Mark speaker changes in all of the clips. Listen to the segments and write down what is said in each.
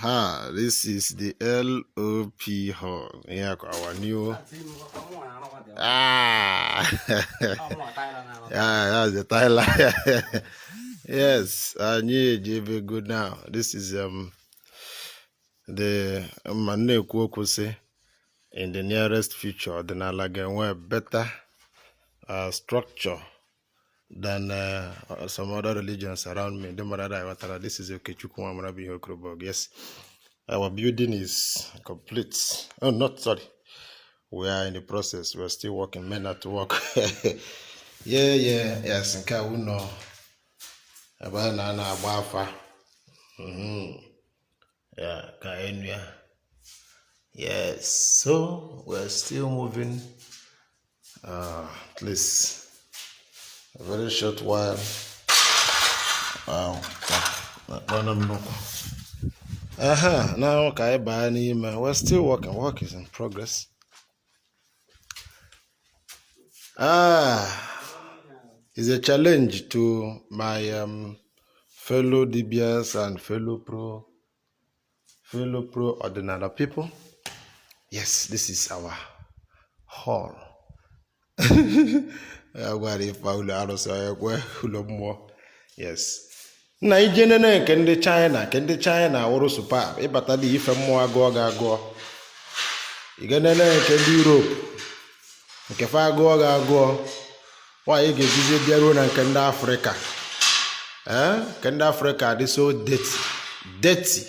Speaker 1: This is the LOP hall. Yeah, our new. Yeah, that's the Tyler. Yes, I knew very good now. This is the Manekwoku say in the nearest future, the Nalagan will better structure than some other religions around me. This is Okechukwu Okoro. Yes, our building is complete. Oh, not sorry. We are in the process. We're still working. Men at work. Yes. Nka uno. Abana na Biafra. Yeah, Kenya. Yes. So we're still moving. At least a very short while. Wow. Now we're still working. Work is in progress. It's a challenge to my fellow DBS and fellow pro ordinary people. Yes, this is our hall. Yes. Na ijenene kende China woro super ibata di ife mmụọ agụọ igenene kende Europe nke fa agụọ why you get busy there na kende Afrika kende Afrika they so dirty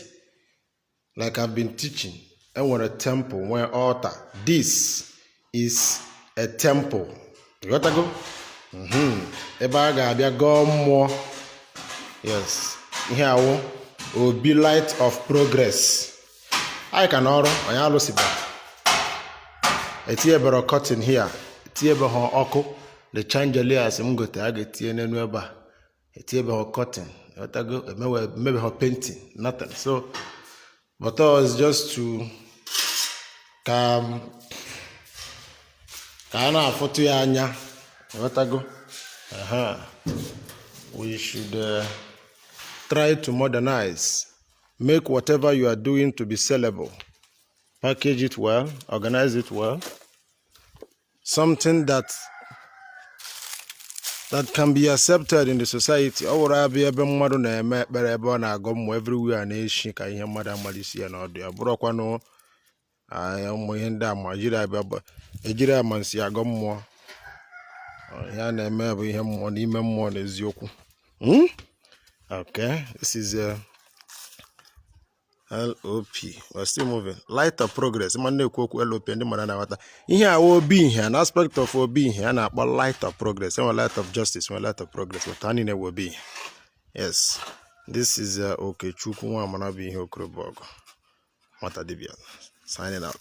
Speaker 1: like I've been teaching. And when a temple, when altar, this is a temple. You got to go? Ebaga go more. Yes. Here will be light of progress. I can order. I allow see that. A tear cotton here. A tear oko. The change layers. I'm going to get tea and nearby. A tear cotton. Maybe her painting. Nothing. So, but that was just to come. We should try to modernize, make whatever you are doing to be sellable, package it well, organize it well, something that can be accepted in the society. Everywhere okay, this is LOP. We're still moving. Light of progress. LOP and here will be here. An aspect of will be here and about light of progress. And light of justice, and light of progress. But turning will be. Yes. This is Okechukwu Okoro. Signing out.